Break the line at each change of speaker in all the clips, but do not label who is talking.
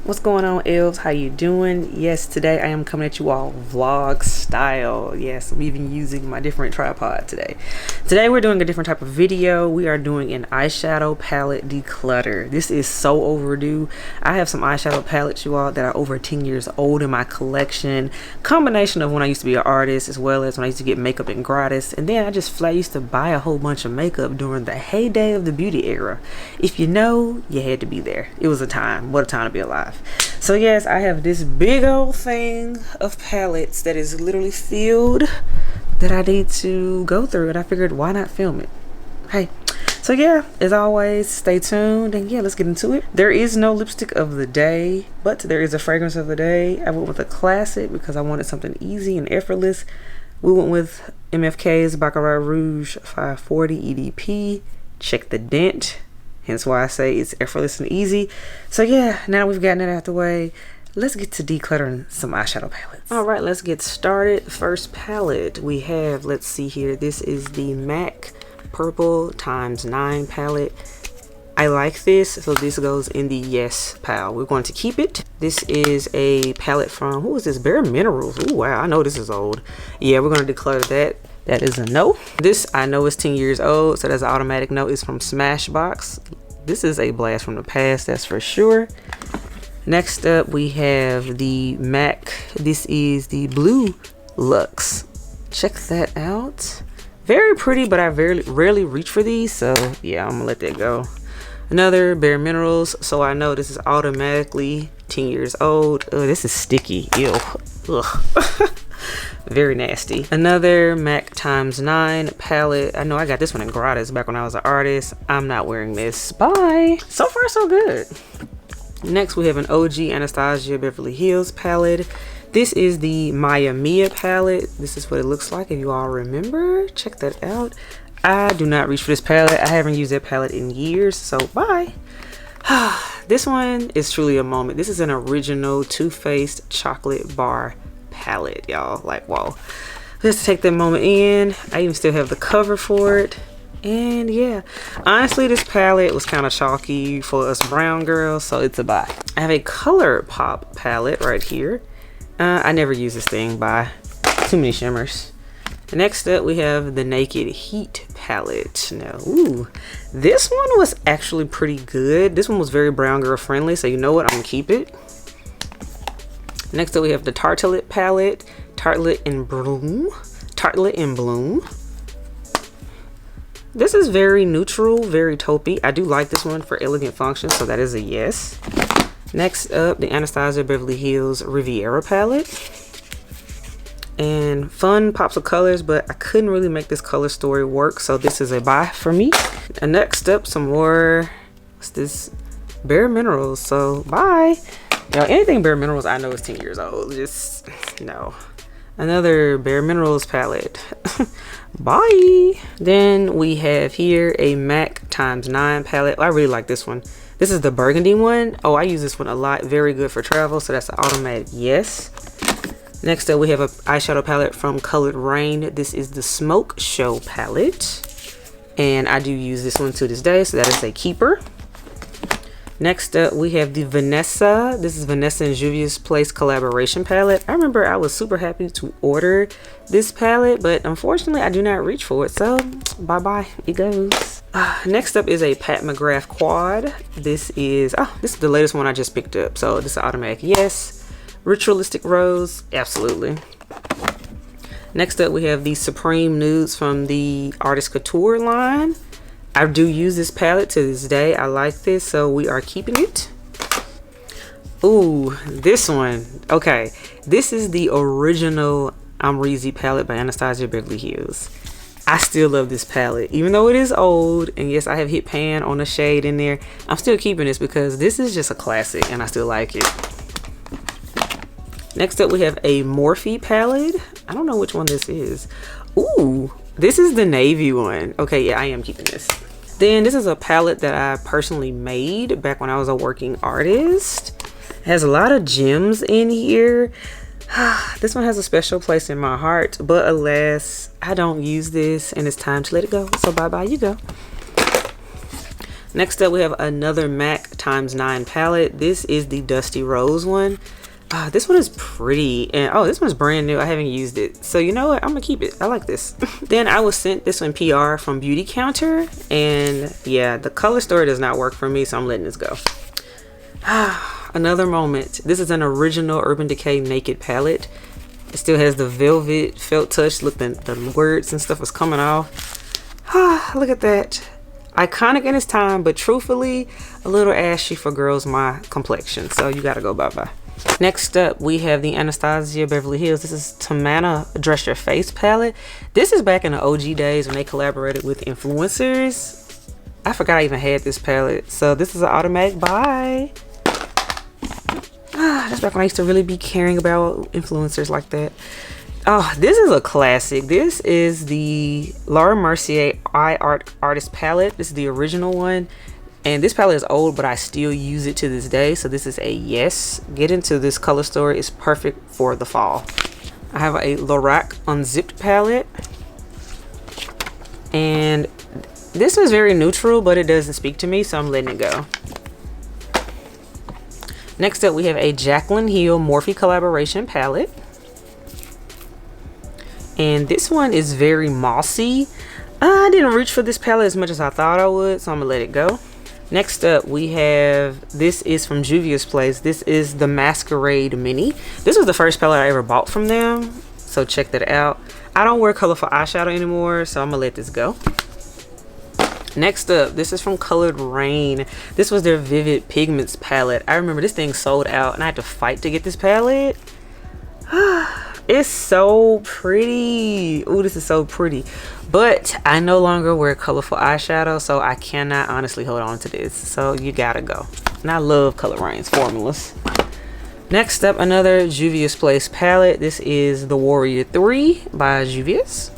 What's going on, elves? How you doing? Yes, today I am coming at you all vlog style. Yes, I'm even using my different tripod today. Today we're doing a different type of video. We are doing an eyeshadow palette declutter. This is so overdue. I have some eyeshadow palettes, you all, that are over 10 years old in my collection. Combination of when I used to be an artist as well as when I used to get makeup in gratis. And then I just flat used to buy a whole bunch of makeup during the heyday of the beauty era. If you know, you had to be there. It was a time. What a time to be alive. So yes, I have this big old thing of palettes that is literally filled that I need to go through, and I figured why not film it. Hey, so yeah, as always, stay tuned, and yeah, let's get into it. There is no lipstick of the day, but there is a fragrance of the day. I went with a classic because I wanted something easy and effortless. We went with MFK's Baccarat Rouge 540 EDP. Check the dent. Hence why I say it's effortless and easy. So yeah, now we've gotten it out the way, let's get to decluttering some eyeshadow palettes. All right, let's get started. First palette we have, let's see here. This is the MAC Purple ×9 palette. I like this, so this goes in the yes pile. We're going to keep it. This is a palette from, who is this? Bare Minerals. Oh wow, I know this is old. Yeah, we're going to declutter that. That is a no. This I know is 10 years old, so that's an automatic no. It's from Smashbox. This is a blast from the past, that's for sure. Next up we have the MAC. This is the Blue Luxe. Check that out. Very pretty, but I rarely reach for these, so yeah, I'm gonna let that go. Another Bare Minerals, so I know this is automatically 10 years old. Oh, this is sticky. Ew. Ugh. Very nasty. Another MAC ×9 palette. I know I got this one in gratis back when I was an artist. I'm not wearing this. Bye. So far so good. Next we have an OG Anastasia Beverly Hills palette. This is the Maya Mia palette. This is what it looks like if you all remember. Check that out. I do not reach for this palette. I haven't used that palette in years, so bye. This one is truly a moment. This is an original Too Faced chocolate bar palette, y'all. Like, whoa. Let's take that moment in. I even still have the cover for it. And yeah, honestly, this palette was kind of chalky for us brown girls, so it's a buy. I have a Color Pop palette right here. I never use this thing. Bye. Too many shimmers. Next up we have the Naked Heat palette. Now, ooh, this one was actually pretty good. This one was very brown girl friendly, so you know what, I'm gonna keep it. Next up we have the Tartelette palette, Tartelette in Bloom. This is very neutral, very taupey. I do like this one for elegant function, so that is a yes. Next up, the Anastasia Beverly Hills Riviera palette. And fun pops of colors, but I couldn't really make this color story work, so this is a buy for me. And next up, some more, what's this? Bare Minerals, so bye. Now, anything Bare Minerals I know is 10 years old. Just no. Another Bare Minerals palette. Bye. Then we have here a MAC ×9 palette. I really like this one. This is the burgundy one. Oh, I use this one a lot. Very good for travel, so that's an automatic yes. Next up we have an eyeshadow palette from Colored Rain. This is the Smoke Show palette. And I do use this one to this day, so that is a keeper. Next up we have the Vanessa. This is Vanessa and Juvia's Place collaboration palette. I remember I was super happy to order this palette, but unfortunately I do not reach for it, so bye bye, it goes. Next up is a Mcgrath Quad. This is the latest one I just picked up, so this is automatic yes. Ritualistic Rose, absolutely. Next up we have the Supreme Nudes from the Artist Couture line. I do use this palette to this day. I like this, so we are keeping it. Ooh, this one. Okay, this is the original I'm Reezy palette by Anastasia Beverly Hills. I still love this palette, even though it is old, and yes, I have hit pan on the shade in there. I'm still keeping this because this is just a classic, and I still like it. Next up we have a Morphe palette. I don't know which one this is. Ooh, this is the navy one. Okay, yeah, I am keeping this. Then this is a palette that I personally made back when I was a working artist. It has a lot of gems in here. This one has a special place in my heart, but alas, I don't use this and it's time to let it go. So bye bye, you go. Next up, we have another MAC x9 palette. This is the Dusty Rose one. This one is pretty, and oh, this one's brand new. I haven't used it, so you know what, I'm gonna keep it. I like this. Then I was sent this one PR from Beauty Counter, and yeah, the color story does not work for me, so I'm letting this go. Another moment. This is an original Urban Decay Naked palette. It still has the velvet felt touch. Look, the words and stuff is coming off. Look at that. Iconic in its time, but truthfully a little ashy for girls my complexion, so you gotta go bye-bye. Next up, we have the Anastasia Beverly Hills. This is Tamana Dress Your Face palette. This is back in the OG days when they collaborated with influencers. I forgot I even had this palette, so this is an automatic buy. That's back when I used to really be caring about influencers like that. Oh, this is a classic. This is the Laura Mercier Artist palette. This is the original one. And this palette is old, but I still use it to this day. So this is a yes. Get into this color story. It's perfect for the fall. I have a Lorac Unzipped palette. And this is very neutral, but it doesn't speak to me, so I'm letting it go. Next up, we have a Jaclyn Hill Morphe collaboration palette. And this one is very mossy. I didn't reach for this palette as much as I thought I would, so I'm gonna let it go. Next up, we have, this is from Juvia's Place. This is the Masquerade Mini. This was the first palette I ever bought from them, so check that out. I don't wear colorful eyeshadow anymore, so I'm gonna let this go. Next up, this is from Colored Rain. This was their Vivid Pigments palette. I remember this thing sold out and I had to fight to get this palette. It's so pretty. Oh, this is so pretty. But I no longer wear colorful eyeshadow, so I cannot honestly hold on to this. So you gotta go. And I love Colored Rain's formulas. Next up, another Juvia's Place palette. This is the Warrior 3 by Juvia's.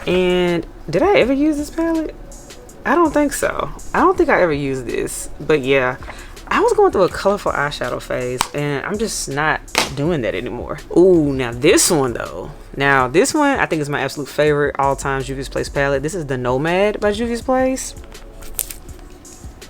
And did I ever use this palette? I don't think so. I don't think I ever used this. But yeah, I was going through a colorful eyeshadow phase and I'm just not doing that anymore. Ooh, now this one though. Now this one I think is my absolute favorite all-time Juvia's Place palette. This is the Nomad by Juvia's Place.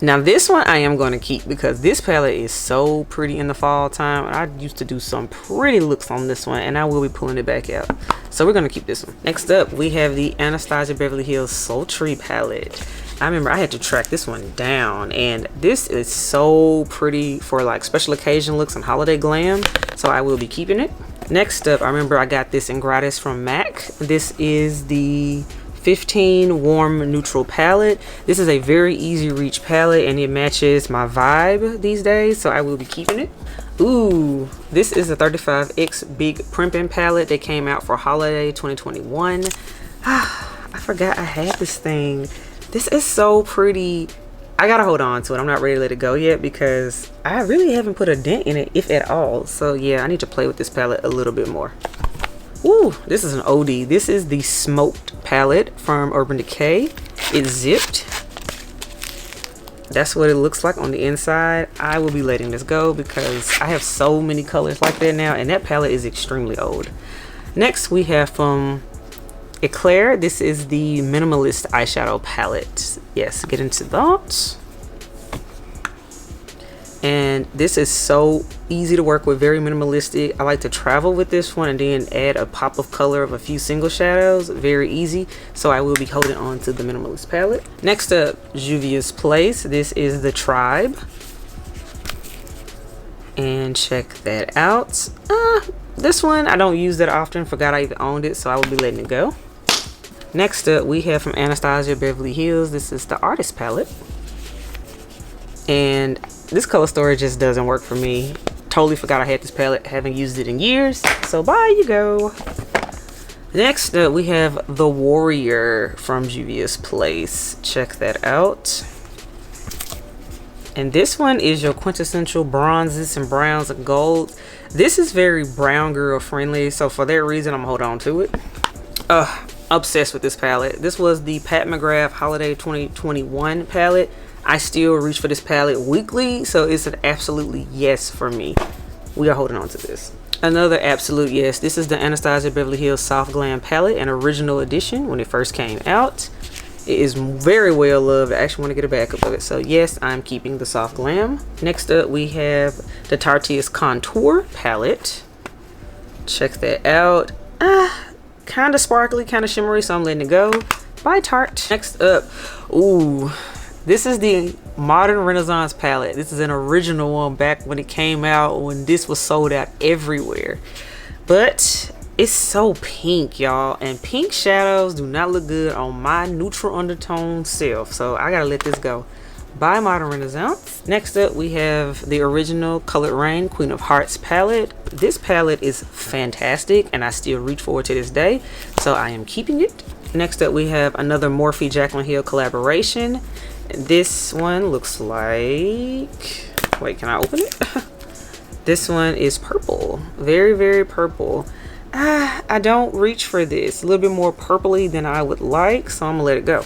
Now this one I am going to keep because this palette is so pretty in the fall time. I used to do some pretty looks on this one and I will be pulling it back out. So we're going to keep this one. Next up, we have the Anastasia Beverly Hills Sultry palette. I remember I had to track this one down and this is so pretty for like special occasion looks and holiday glam. So I will be keeping it. Next up, I remember I got this in gratis from MAC. This is the 15 Warm Neutral palette. This is a very easy reach palette and it matches my vibe these days, so I will be keeping it. Ooh, this is a 35X Big Primping palette that came out for holiday 2021. I forgot I had this thing. This is so pretty. I gotta hold on to it. I'm not ready to let it go yet because I really haven't put a dent in it, if at all. So yeah, I need to play with this palette a little bit more. Ooh, this is an OD. This is the Smoked palette from Urban Decay. It's zipped. That's what it looks like on the inside. I will be letting this go because I have so many colors like that now and that palette is extremely old. Next we have from Eclair. This is the Minimalist eyeshadow palette. Yes, get into that. And this is so easy to work with, very minimalistic. I like to travel with this one and then add a pop of color of a few single shadows. Very easy. So I will be holding on to the Minimalist palette. Next up, Juvia's Place. This is the Tribe. And check that out. This one I don't use that often. Forgot I even owned it, so I will be letting it go. Next up, we have from Anastasia Beverly Hills. This is the Artist palette. And this color story just doesn't work for me. Totally forgot I had this palette. Haven't used it in years. So bye you go. Next up, we have the Warrior from Juvia's Place. Check that out. And this one is your quintessential bronzes and browns and gold. This is very brown girl friendly. So for that reason, I'm gonna hold on to it. Obsessed with this palette. This was the Pat McGrath Holiday 2021 palette. I still reach for this palette weekly, so it's an absolutely yes for me. We are holding on to this. Another absolute yes. This is the Anastasia Beverly Hills Soft Glam palette, an original edition when it first came out. It is very well loved. I actually want to get a backup of it. So yes, I'm keeping the Soft Glam. Next up, we have the Tartis Contour Palette. Check that out. Kind of sparkly, kind of shimmery, so I'm letting it go. By Tarte. Next up, ooh, this is the Modern Renaissance palette. This is an original one back when it came out, when this was sold out everywhere. But it's so pink, y'all, and pink shadows do not look good on my neutral undertone self, so I gotta let this go. By Modern Renaissance. Next up, we have the original Colored Rain Queen of Hearts palette. This palette is fantastic, and I still reach for it to this day, so I am keeping it. Next up, we have another Morphe Jaclyn Hill collaboration. This one looks like, wait, can I open it? This one is purple, very, very purple. I don't reach for this. A little bit more purpley than I would like, so I'm gonna let it go.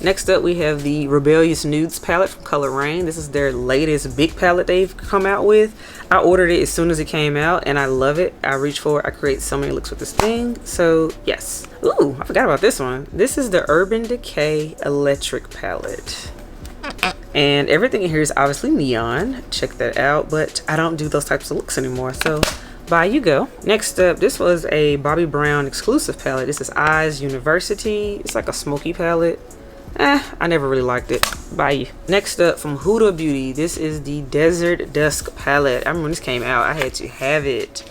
Next up, we have the Rebellious Nudes palette from Colored Rain. This is their latest big palette they've come out with. I ordered it as soon as it came out, and I love it. I reach for it. I create so many looks with this thing, so yes. Ooh, I forgot about this one. This is the Urban Decay Electric palette. And everything in here is obviously neon. Check that out, but I don't do those types of looks anymore, so by you go. Next up, this was a Bobbi Brown exclusive palette. This is Eyes University. It's like a smoky palette. I never really liked it. By you. Next up, from Huda Beauty, this is the Desert Dusk palette. I remember when this came out, I had to have it.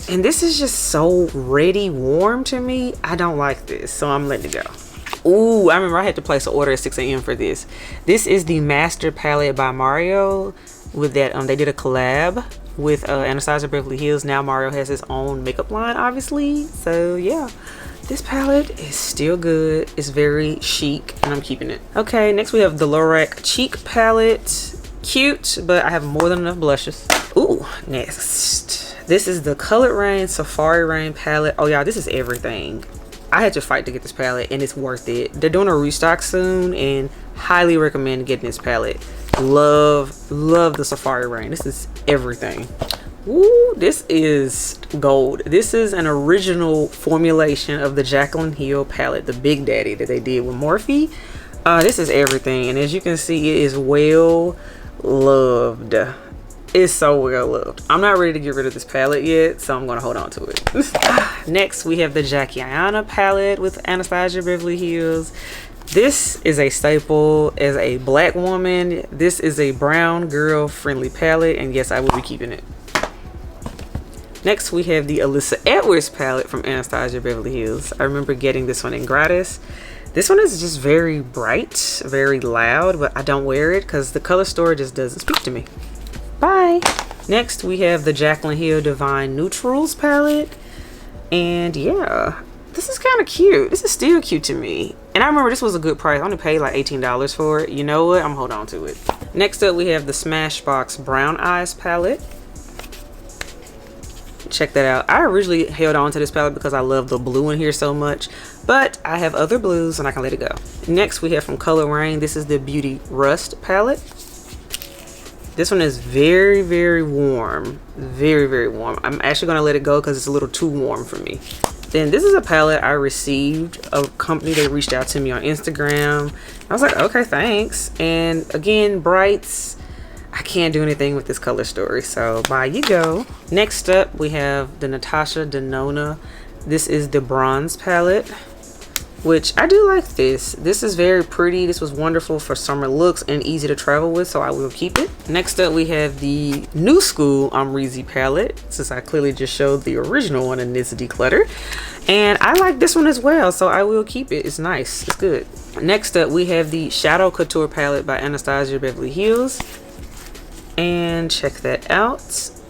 And this is just so ready warm to me. I don't like this, so I'm letting it go. Ooh, I remember I had to place an order at 6 a.m. for this. This is the Master palette by Mario. With that, they did a collab with Anastasia Beverly Hills. Now Mario has his own makeup line, obviously. So yeah, this palette is still good. It's very chic, and I'm keeping it. Okay, next we have the Lorac Cheek palette. Cute, but I have more than enough blushes. Ooh, next. This is the Colored Rain Safari Rain palette. Oh yeah, this is everything. I had to fight to get this palette, and it's worth it. They're doing a restock soon, and highly recommend getting this palette. Love the Safari Rain. This is everything. Ooh, this is gold. This is an original formulation of the Jaclyn Hill palette, the Big Daddy that they did with Morphe. This is everything, and as you can see, it is well loved. It's so well loved. I'm not ready to get rid of this palette yet, so I'm gonna hold on to it. Next, we have the Jackiana palette with Anastasia Beverly Hills. This is a staple as a black woman. This is a brown girl friendly palette, and yes, I will be keeping it. Next, we have the Alyssa Edwards palette from Anastasia Beverly Hills. I remember getting this one in gratis. This one is just very bright, very loud, but I don't wear it because the color story just doesn't speak to me. Bye. Next, we have the Jaclyn Hill Divine Neutrals palette. And yeah, this is kind of cute. This is still cute to me. And I remember this was a good price. I only paid like $18 for it. You know what? I'm holding on to it. Next up, we have the Smashbox Brown Eyes palette. Check that out. I originally held on to this palette because I love the blue in here so much, but I have other blues and I can let it go. Next, we have from Colored Rain. This is the Beauty Rust palette. This one is very, very warm. Very, very warm. I'm actually going to let it go because it's a little too warm for me. Then this is a palette I received. A company, they reached out to me on Instagram. I was like, okay, thanks. And again, brights. I can't do anything with this color story, so by you go. Next up, we have the Natasha Denona. This is the Bronze palette, which I do like this. This is very pretty. This was wonderful for summer looks and easy to travel with, so I will keep it. Next up, we have the New School Amrezy palette, since I clearly just showed the original one in this Declutter. And I like this one as well, so I will keep it. It's nice. It's good. Next up, we have the Shadow Couture palette by Anastasia Beverly Hills. And check that out.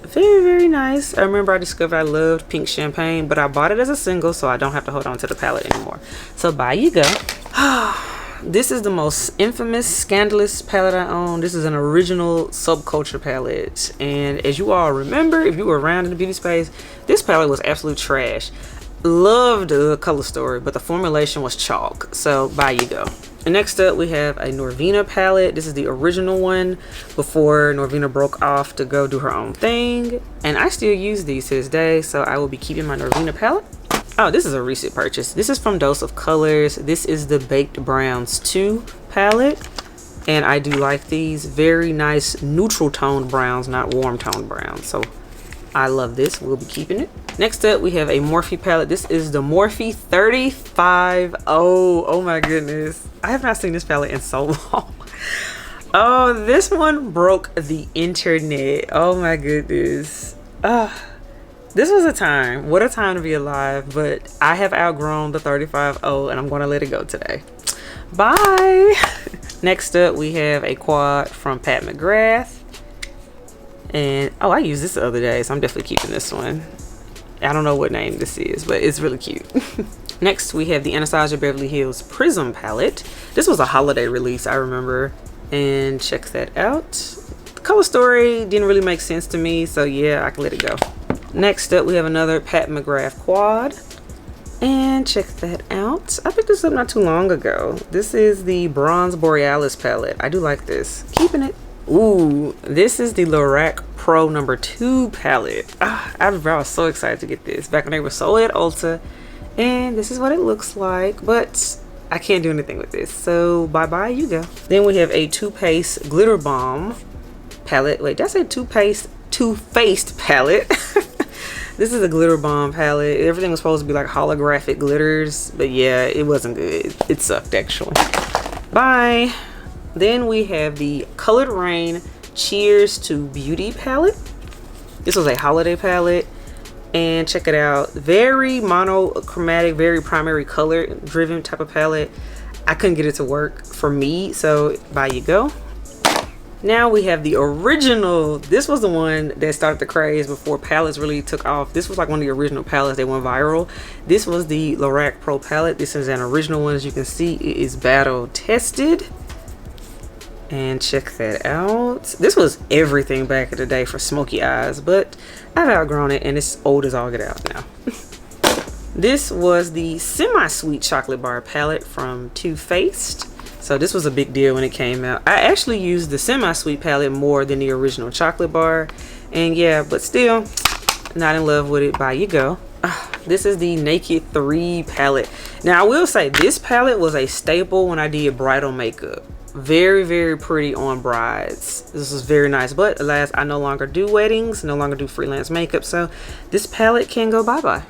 Very, very nice. I remember I discovered I loved pink champagne, but I bought it as a single, so I don't have to hold on to the palette anymore. So by you go. This is the most infamous, scandalous palette I own. This is an original Subculture palette. And as you all remember, if you were around in the beauty space, this palette was absolute trash. Loved the color story, but the formulation was chalk. So by you go. And next up, we have a Norvina palette. This is the original one before Norvina broke off to go do her own thing. And I still use these to this day, so I will be keeping my Norvina palette. Oh, this is a recent purchase. This is from Dose of Colors. This is the Baked Browns 2 palette. And I do like these. Very nice neutral toned browns, not warm toned browns. So I love this. We'll be keeping it. Next up, we have a Morphe palette. This is the Morphe 350. Oh my goodness. I have not seen this palette in so long. Oh, this one broke the internet. Oh my goodness. This was a time. What a time to be alive. But I have outgrown the 350 and I'm going to let it go today. Bye. Next up, we have a quad from Pat McGrath. And oh, I used this the other day, so I'm definitely keeping this one. I don't know what name this is, but it's really cute. Next, we have the Anastasia Beverly Hills Prism palette. This was a holiday release, I remember. And check that out. The color story didn't really make sense to me, so yeah, I can let it go. Next up, we have another Pat McGrath Quad. And check that out. I picked this up not too long ago. This is the Bronze Borealis palette. I do like this. Keeping it. Ooh, this is the Lorac Pro #2 palette. I was so excited to get this back when they were sold at Ulta. And this is what it looks like. But I can't do anything with this. So bye-bye, you go. Then we have a Too Faced Glitter Bomb palette. Wait, did I say Too Faced palette? This is a glitter bomb palette. Everything was supposed to be like holographic glitters, but yeah, it wasn't good. It sucked actually. Bye. Then we have the Colored Rain Cheers to Beauty palette. This was a holiday palette, and check it out. Very monochromatic, very primary color driven type of palette. I couldn't get it to work for me, so bye you go. Now we have the original. This was the one that started the craze before palettes really took off. This was like one of the original palettes that went viral. This was the Lorac Pro Palette. This is an original one. As you can see, it is battle tested. And check that out. This was everything back in the day for smoky eyes, but I've outgrown it and it's old as all get out now. This was the semi-sweet chocolate bar palette from Too Faced. So this was a big deal when it came out. I actually used the semi-sweet palette more than the original chocolate bar. And yeah, but still not in love with it. Bye you go. This is the Naked 3 palette. Now I will say this palette was a staple when I did bridal makeup. Very, very pretty on brides. This is very nice. But alas, I no longer do weddings, no longer do freelance makeup. So this palette can go bye-bye.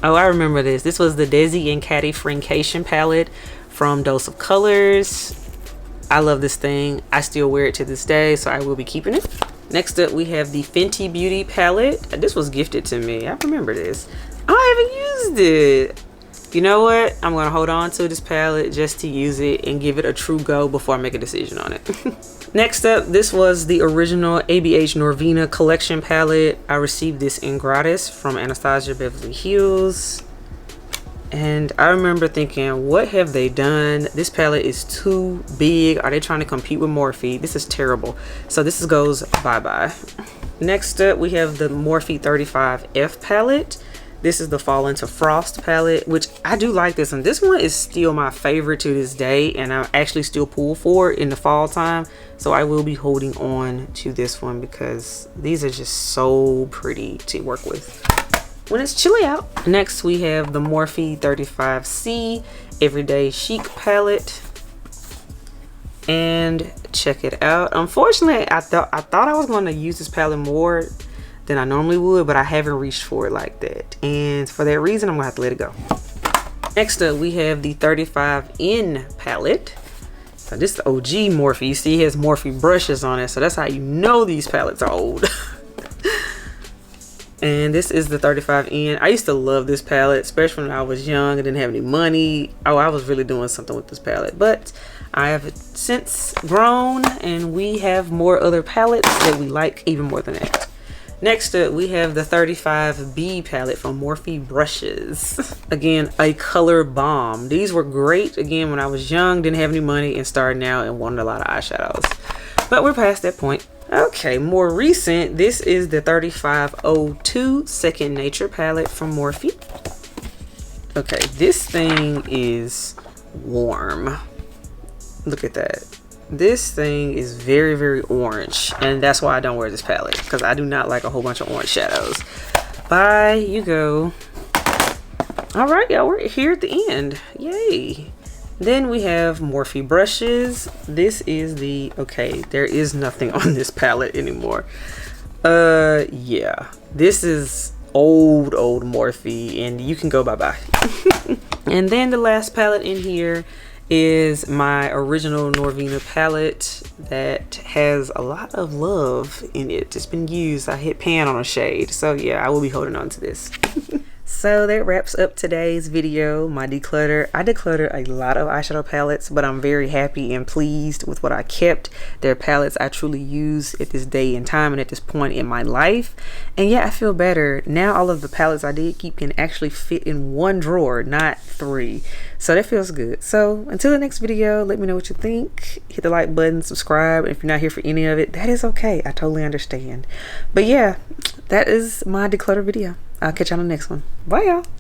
Oh, I remember this. This was the Desi and Caddy Frinkation palette from Dose of Colors. I love this thing. I still wear it to this day, so I will be keeping it. Next up, we have the Fenty Beauty palette. This was gifted to me. I remember this. I haven't used it. You know what? I'm going to hold on to this palette just to use it and give it a true go before I make a decision on it. Next up, this was the original ABH Norvina collection palette. I received this in gratis from Anastasia Beverly Hills. And I remember thinking, what have they done? This palette is too big. Are they trying to compete with Morphe? This is terrible. So this goes bye-bye. Next up, we have the Morphe 35F palette. This is the Fall Into Frost palette, which I do like this one. This one is still my favorite to this day, and I actually still pull for it in the fall time. So I will be holding on to this one because these are just so pretty to work with when it's chilly out. Next, we have the Morphe 35C Everyday Chic palette. And check it out. Unfortunately, I thought I was going to use this palette more than I normally would, but I haven't reached for it like that. And for that reason, I'm going to have to let it go. Next up, we have the 35N palette. So this is the OG Morphe. You see it has Morphe brushes on it. So that's how you know these palettes are old. And this is the 35N. I used to love this palette, especially when I was young and didn't have any money. Oh, I was really doing something with this palette. But I have since grown and we have more other palettes that we like even more than that. Next up, we have the 35B palette from Morphe Brushes. Again, a color bomb. These were great, again, when I was young, didn't have any money, and started out and wanted a lot of eyeshadows. But we're past that point. Okay, more recent, this is the 3502 Second Nature palette from Morphe. Okay, this thing is warm. Look at that. This thing is very, very orange, and that's why I don't wear this palette, because I do not like a whole bunch of orange shadows. Bye you go. All right, y'all, we're here at the end. Yay. Then we have Morphe Brushes. This is the, okay, there is nothing on this palette anymore. Yeah, this is old Morphe, and you can go bye-bye. And then the last palette in here is my original Norvina palette that has a lot of love in it. It's been used. I hit pan on a shade, so yeah, I will be holding on to this. So that wraps up today's video, my declutter. I decluttered a lot of eyeshadow palettes, but I'm very happy and pleased with what I kept. They're palettes I truly use at this day and time and at this point in my life. And yeah, I feel better. Now all of the palettes I did keep can actually fit in one drawer, not 3. So that feels good. So until the next video, let me know what you think. Hit the like button, subscribe. If you're not here for any of it, that is okay. I totally understand. But yeah, that is my declutter video. I'll catch you on the next one. Bye, y'all.